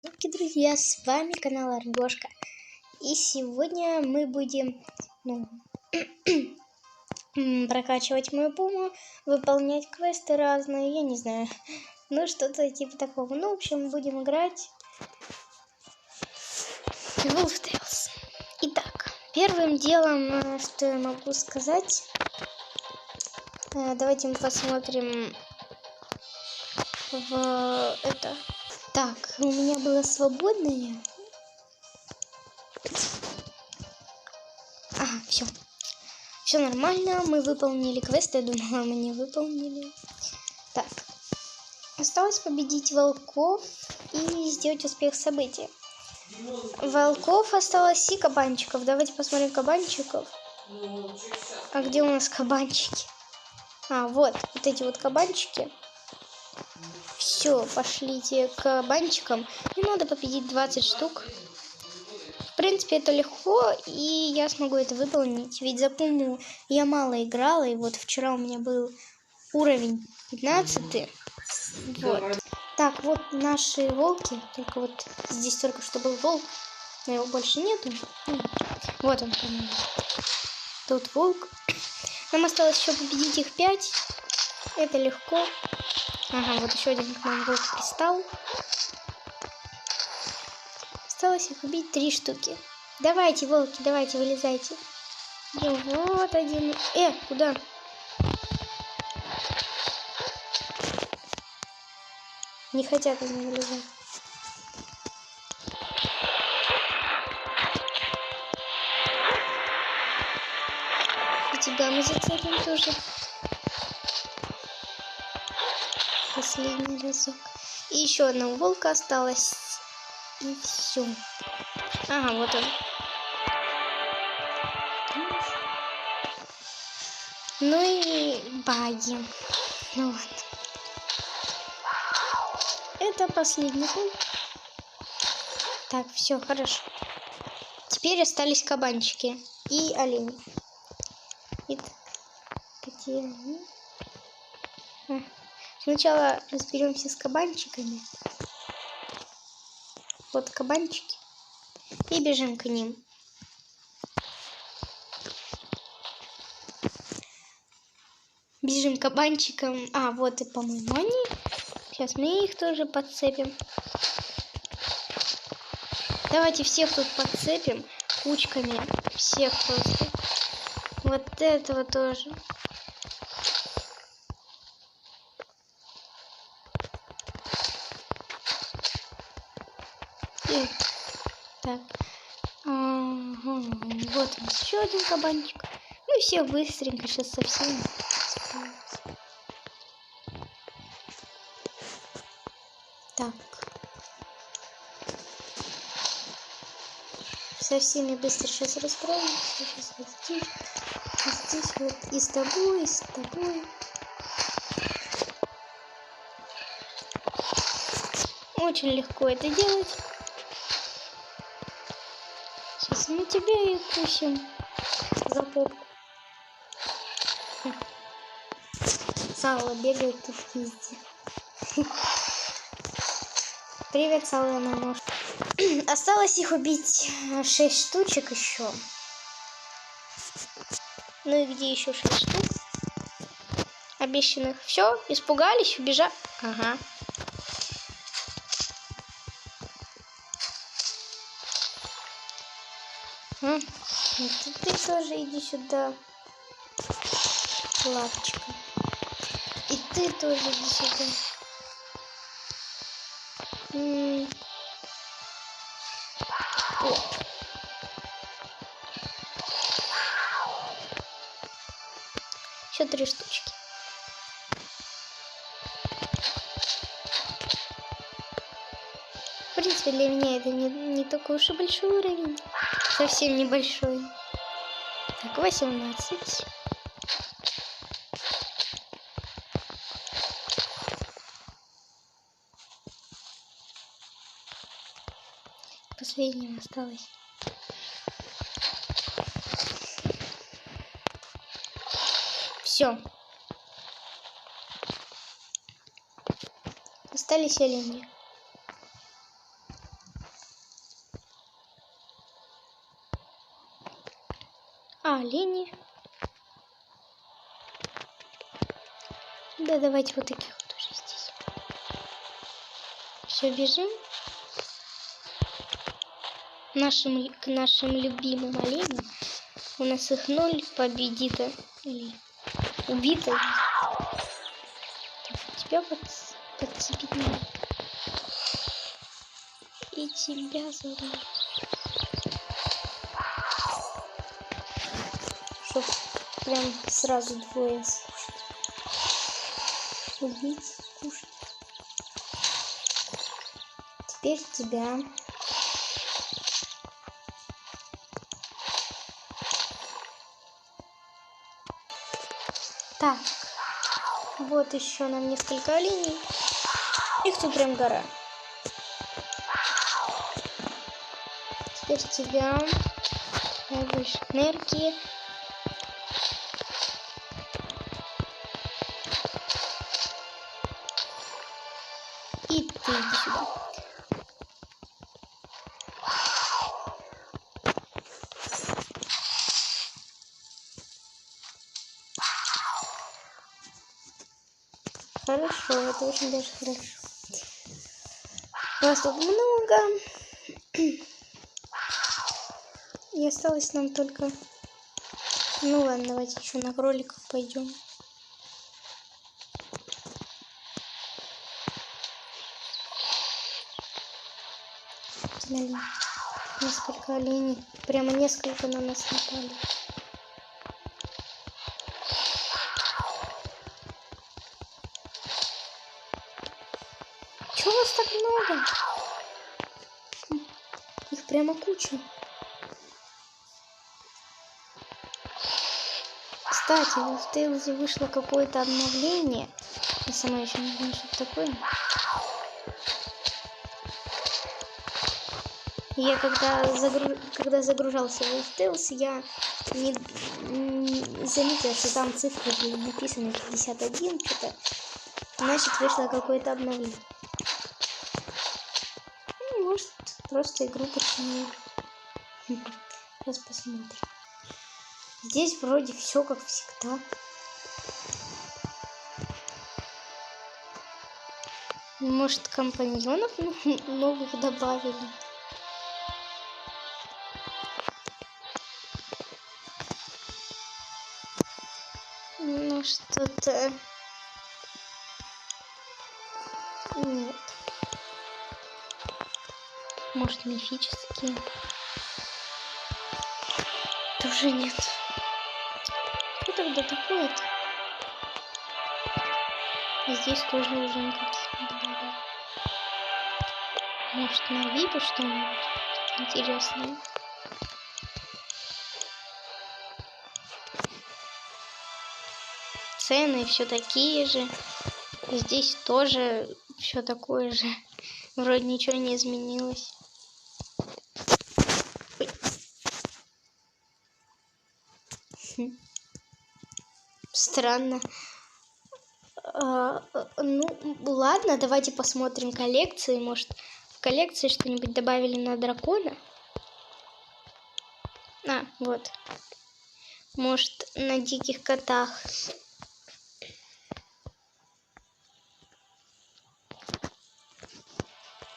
Здравствуйте, друзья, с вами канал Аргошка. И сегодня мы будем прокачивать мою пуму, выполнять квесты разные, я не знаю, что-то типа такого. В общем, будем играть в Wolf Tales. Итак, первым делом, что я могу сказать, давайте мы посмотрим в это. Так, у меня было свободное. Ага, все. Все нормально, мы выполнили квест, я думала, мы не выполнили. Так, осталось победить волков и сделать успех события. Волков осталось и кабанчиков. Давайте посмотрим кабанчиков. А где у нас кабанчики? А, вот эти вот кабанчики. Все, пошлите к кабанчикам. И надо победить 20 штук. В принципе, это легко, и я смогу это выполнить. Ведь за пуму я мало играла, и вот вчера у меня был уровень 15. Вот. Так, вот наши волки. Только вот здесь только что был волк, но его больше нету. Вот он, по-моему. Тут волк. Нам осталось еще победить их 5. Это легко. Ага, вот еще один к нам волк пристал. Осталось их убить 3 штуки. Давайте, волки, давайте, вылезайте. И вот один. Куда? Не хотят они вылезать. И тебя мы зацепим тоже. Последний разок. И еще одного волка осталось. И все. Ага, вот он. Ну и баги. Ну вот. Это последний пункт. Так, все, хорошо. Теперь остались кабанчики и олени. Итак, где они? Сначала разберемся с кабанчиками. Вот кабанчики. И бежим к ним. Бежим к кабанчикам. А, вот и, по-моему, они. Сейчас мы их тоже подцепим. Давайте всех тут подцепим кучками. Всех просто. Вот этого тоже. Так. Вот он, еще один кабанчик. Ну и все быстренько сейчас совсем. Так. Со всеми быстро сейчас расправимся. Сейчас вот здесь вот и с тобой, и с тобой. Очень легко это делать. Сейчас мы тебя и укусим за попку. Сало бегает тут везде. Привет, Сало на нож. Осталось их убить 6 штучек еще. Ну и где еще 6 штук? Обещанных. Все, испугались, убежали. Ага. Ты тоже иди сюда. Лапочка. И ты тоже иди сюда. Еще 3 штучки. В принципе, для меня это не такой уж и большой уровень. Совсем небольшой. Так, 18. Последним осталось. Все. Остались олени. олени. Да, давайте вот таких вот уже здесь. Все, бежим. К нашим любимым оленям. У нас их 0 победито. Или убито. Тебя подцепить надо. И тебя зовут. Чтоб прям сразу двое скушать. Убить, кушать. Теперь тебя. Так. Вот еще нам несколько оленей. Их тут прям гора. Теперь тебя. Больше энергии. И ты иди сюда. Хорошо, это очень даже хорошо. Вас тут много. И осталось нам только... Ну ладно, давайте еще на кроликов пойдем. Несколько оленей. Прямо несколько на нас напали. Чего вас так много? Их прямо куча. Кстати, в Тейлзе вышло какое-то обновление. Я сама еще не знаю, что это такое. Я когда загружался в Тейлз, я не заметила, что там цифры были написаны 51 что-то. Значит, вышло какое-то обновление. Ну, может, просто игру починили. Сейчас посмотрим. Здесь вроде все как всегда. Может, компаньонов новых добавили? Ну, что-то... Нет. Может, мифические? Тоже нет. Что тогда такое-то? Здесь тоже уже никаких не добавили. Может, на виду что-нибудь интересное? Цены все такие же. Здесь тоже все такое же. Вроде ничего не изменилось. Странно. Ну, ладно, давайте посмотрим коллекции. Может, в коллекции что-нибудь добавили на дракона? А, вот. Может, на диких котах.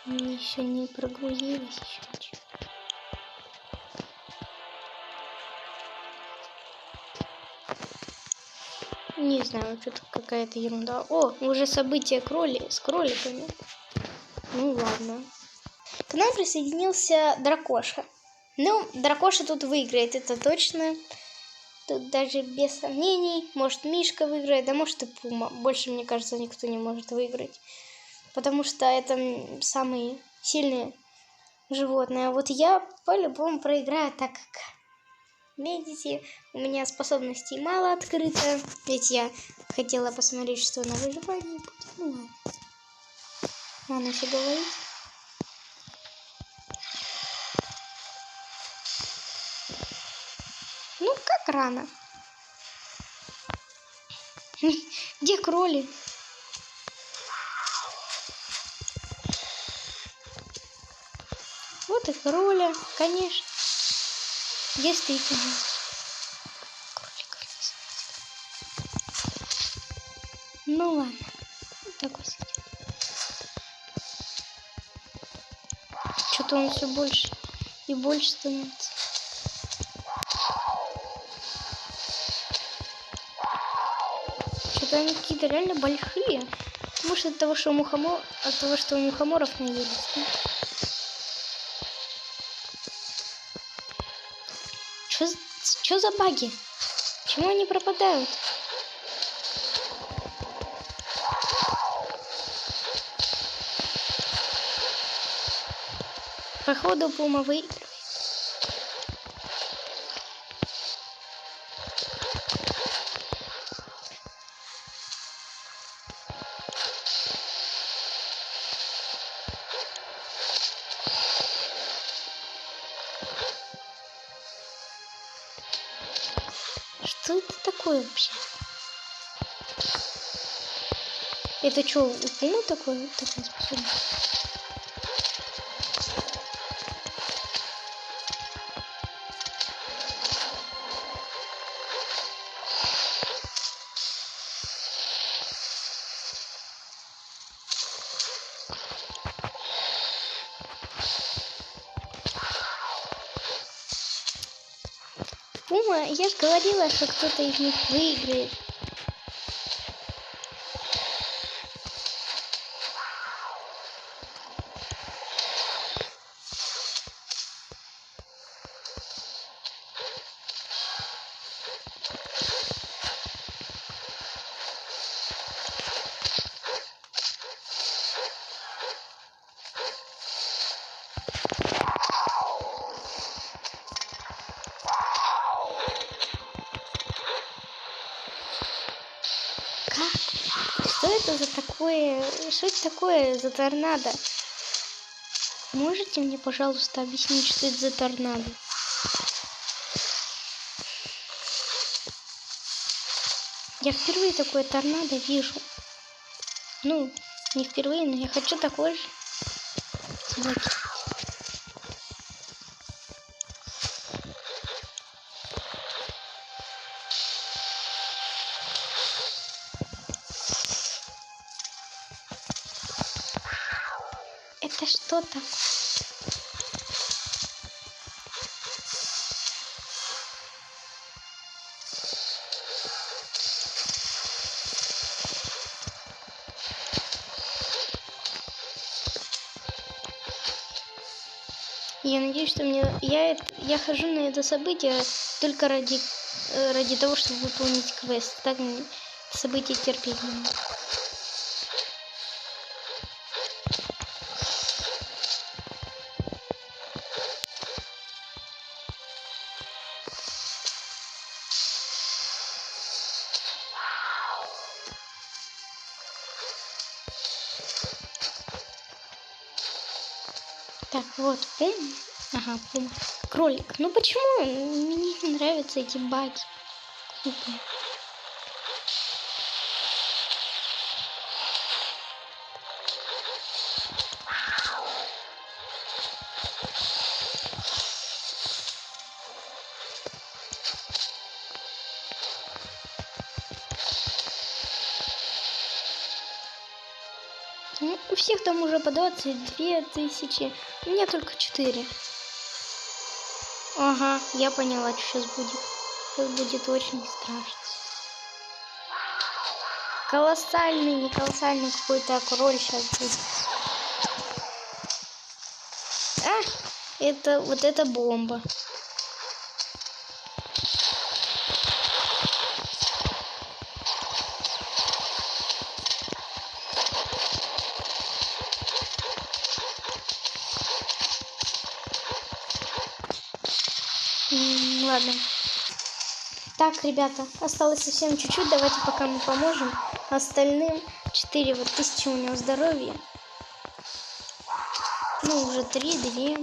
Мне еще не прогрузилось еще ничего. Не знаю, что-то какая-то ерунда. О, уже события с кроликами. Ну ладно. К нам присоединился Дракоша. Ну, Дракоша тут выиграет, это точно. Тут даже без сомнений. Может, Мишка выиграет, а может и Пума. Больше, мне кажется, никто не может выиграть. Потому что это самые сильные животные. А вот я по-любому проиграю, так как, видите, у меня способностей мало открыто. Ведь я хотела посмотреть, что на выживании будет. Ну ладно. Ладно, еще говорить. Ну, как рано. Где кроли? Вот и кроля, конечно. Действительно. Ну ладно. Такой сидит. Что-то он все больше и больше становится. Что-то они какие-то реально большие. Может, от того, что у мухоморов наелись. Да? Что за баги? Почему они пропадают? Походу, Пума выигрывает. Что это такое вообще? Это что, у Пумы такая способность? Пума, я же говорила, что кто-то из них выиграет. Что это за такое? Что это такое за торнадо? Можете мне, пожалуйста, объяснить, что это за торнадо? Я впервые такое торнадо вижу. Ну, не впервые, но я хочу такой же. Собаки. Это что такое? Я надеюсь, что я хожу на это событие только ради того, чтобы выполнить квест. Так мне событие терпеть не могу. Так, вот, Пум. Ага, Пум. Кролик. Ну почему мне не нравятся эти баги? Глупые. Ну, у всех там уже по 22 тысячи. У меня только 4. Ага, я поняла, что сейчас будет. Сейчас будет очень страшно. Колоссальный, не колоссальный какой-то кроль сейчас будет. А, это вот эта бомба. Ладно. Так, ребята, осталось совсем чуть-чуть. Давайте пока мы поможем остальным. 4 вот тысячи у него здоровья. Ну, уже 3, 2.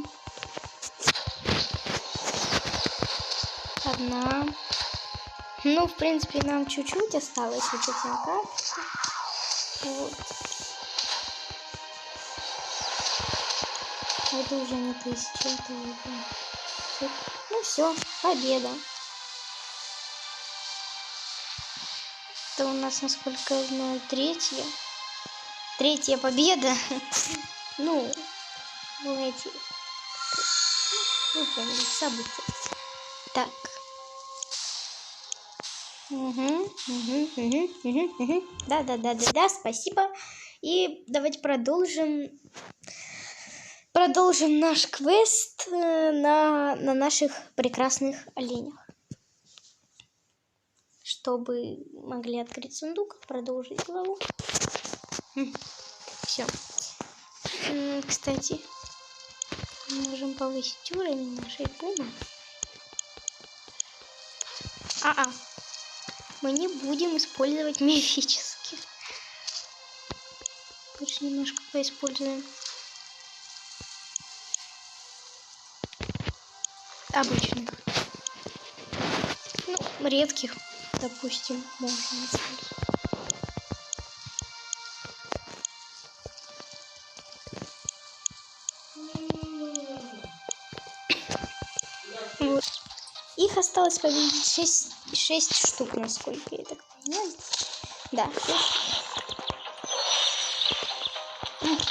1. Ну, в принципе, нам чуть-чуть осталось вот этим карточкам. Вот. Это уже не 1000, это уже... Ну все, победа. Это у нас, насколько я знаю, третья победа. Ну, эти, вы поняли, события. Так. Да, спасибо. И давайте продолжим наш квест на наших прекрасных оленях. Чтобы могли открыть сундук, продолжить главу. Все. Кстати, можем повысить уровень нашей пумы. Мы не будем использовать мифических. Лучше немножко поиспользуем обычных. Ну, редких, допустим, можно использовать. Вот. Их осталось победить 6 штук, насколько я так понимаю. Да, 6.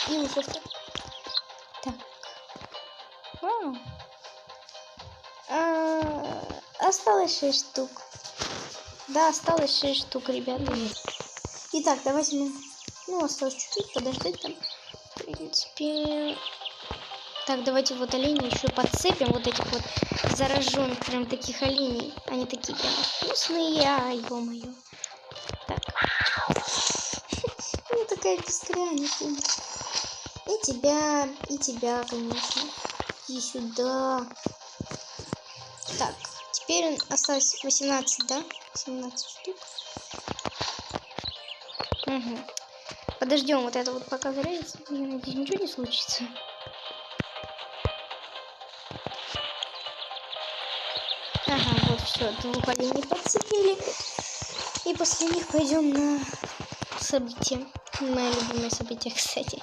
И уже так. Осталось 6 штук. Да, осталось 6 штук, ребята. Итак, давайте мы... Ну, осталось чуть-чуть подождать там. В принципе... Так, давайте вот оленей еще подцепим. Вот этих вот зараженных, прям таких оленей. Они такие прям вкусные, ё-моё. Так. Ну, такая пестряница. И тебя, конечно. И сюда. Так, теперь осталось 18, да? 17 штук. Угу. Подождем вот это вот пока зарядится. Я надеюсь, ничего не случится. Ага, вот все, 2 оленей подцепили. И после них пойдем на событие. Мое любимое событие, кстати.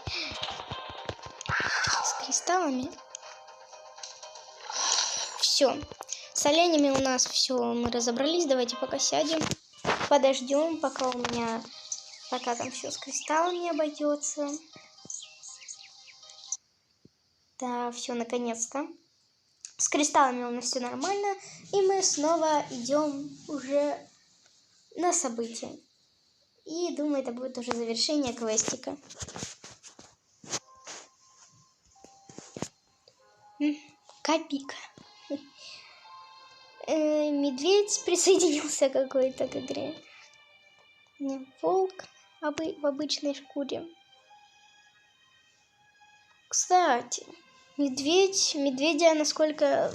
С кристаллами. Все. С оленями у нас все, мы разобрались. Давайте пока сядем. Подождем, пока там все с кристаллами обойдется. Да, все, наконец-то. С кристаллами у нас все нормально. И мы снова идем уже на событие. И думаю, это будет уже завершение квестика. Копейка. Медведь присоединился какой-то к игре. Волк в обычной шкуре. Кстати, медведя, насколько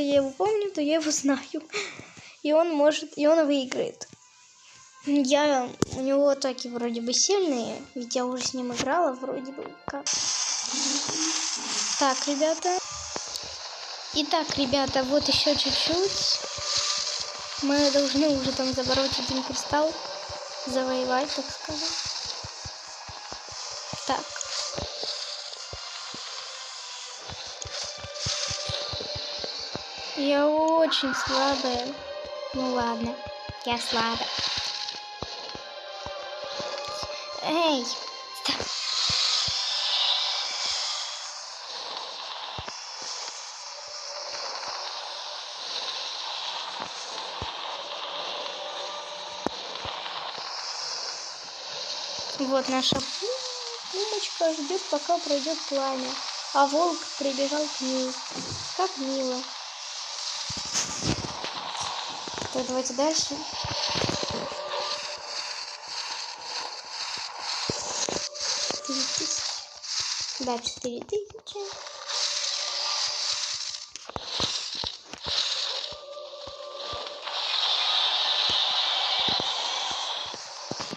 я его помню, то я его знаю. И он выиграет. У него атаки вроде бы сильные, ведь я уже с ним играла вроде бы как. Так, ребята. Итак, ребята, вот еще чуть-чуть. Мы должны уже там забороть 1 кристалл. Завоевать, так сказать. Так. Я очень слабая. Ну ладно, я слабая. Эй! Стоп. Вот наша пумочка ждет, пока пройдет пламя. А волк прибежал к ней. Как мило. Так, давайте дальше. Да, 4000.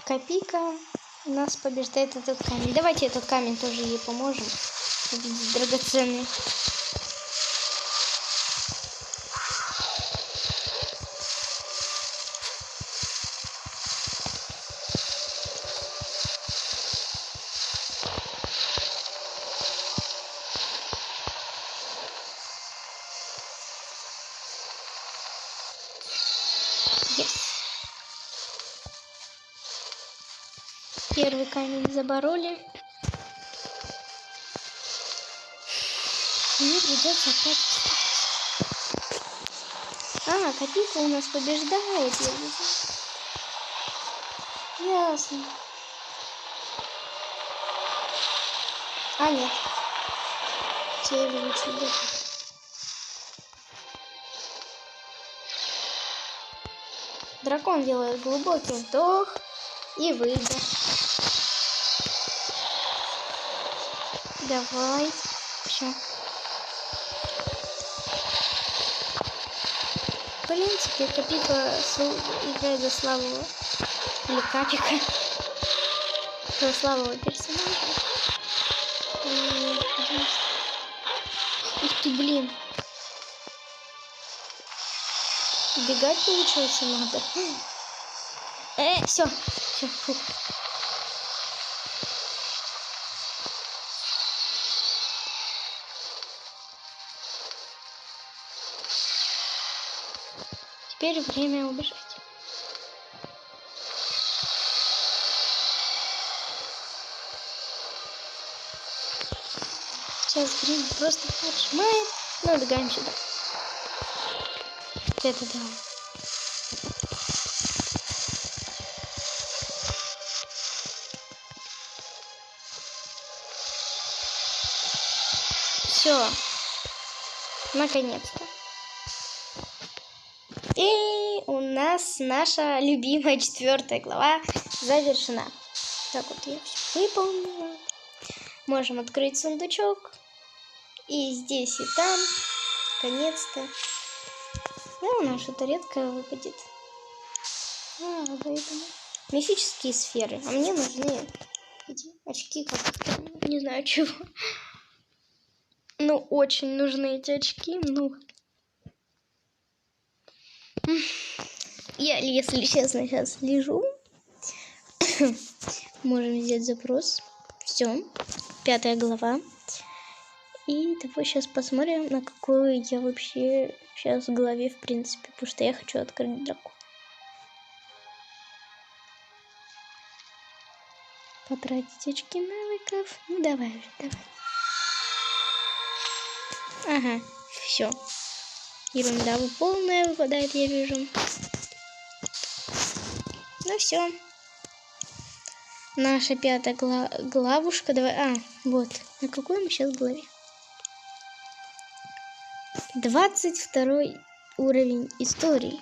Копейка у нас побеждает этот камень. Давайте этот камень тоже ей поможем. Победить драгоценный. Первый камень забороли. Мне придется опять встать. А, Копилка у нас побеждает, я вижу. Ясно. А, нет. Те же лучше бегать. Дракон делает глубокий вдох и выдох. Давай. Все. В принципе, Копилка играет за слабого. Или Капика. За слабого персонажа. Ух ты, блин. Бегать, получается, надо. Все. Все, фух. Теперь время убежать. Сейчас Грин просто поджимает. Ну, бегаем сюда. Это да. Все. Наконец-то. И у нас наша любимая 4 глава завершена. Так вот я все выполнила. Можем открыть сундучок. И здесь, и там. Наконец-то. Ну, наша редкая выпадет. Поэтому. Мифические сферы. А мне нужны эти очки как-то. Не знаю чего. Ну, очень нужны эти очки. Ну. Я, если честно, сейчас лежу. Можем взять запрос. Все. 5 глава. И давай сейчас посмотрим, на какой я вообще сейчас главе, в принципе. Потому что я хочу открыть дракона. Потратить очки навыков. Ну, давай уже, давай. Ага, все. Ерунда полная выпадает, я вижу. Ну все. Наша 5 главушка. Давай. Вот. На какой мы сейчас главе? 22 уровень истории.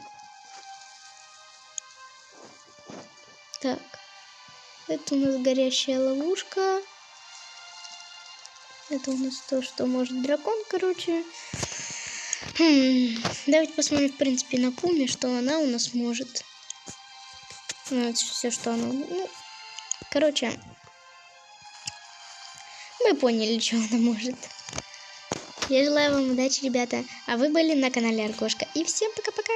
Так. Это у нас горящая ловушка. Это у нас то, что может дракон, короче. Давайте посмотрим, в принципе, на Куме, что она у нас может. Ну, это все, что она... Ну, короче, мы поняли, что она может. Я желаю вам удачи, ребята. А вы были на канале Аргошка. И всем пока-пока!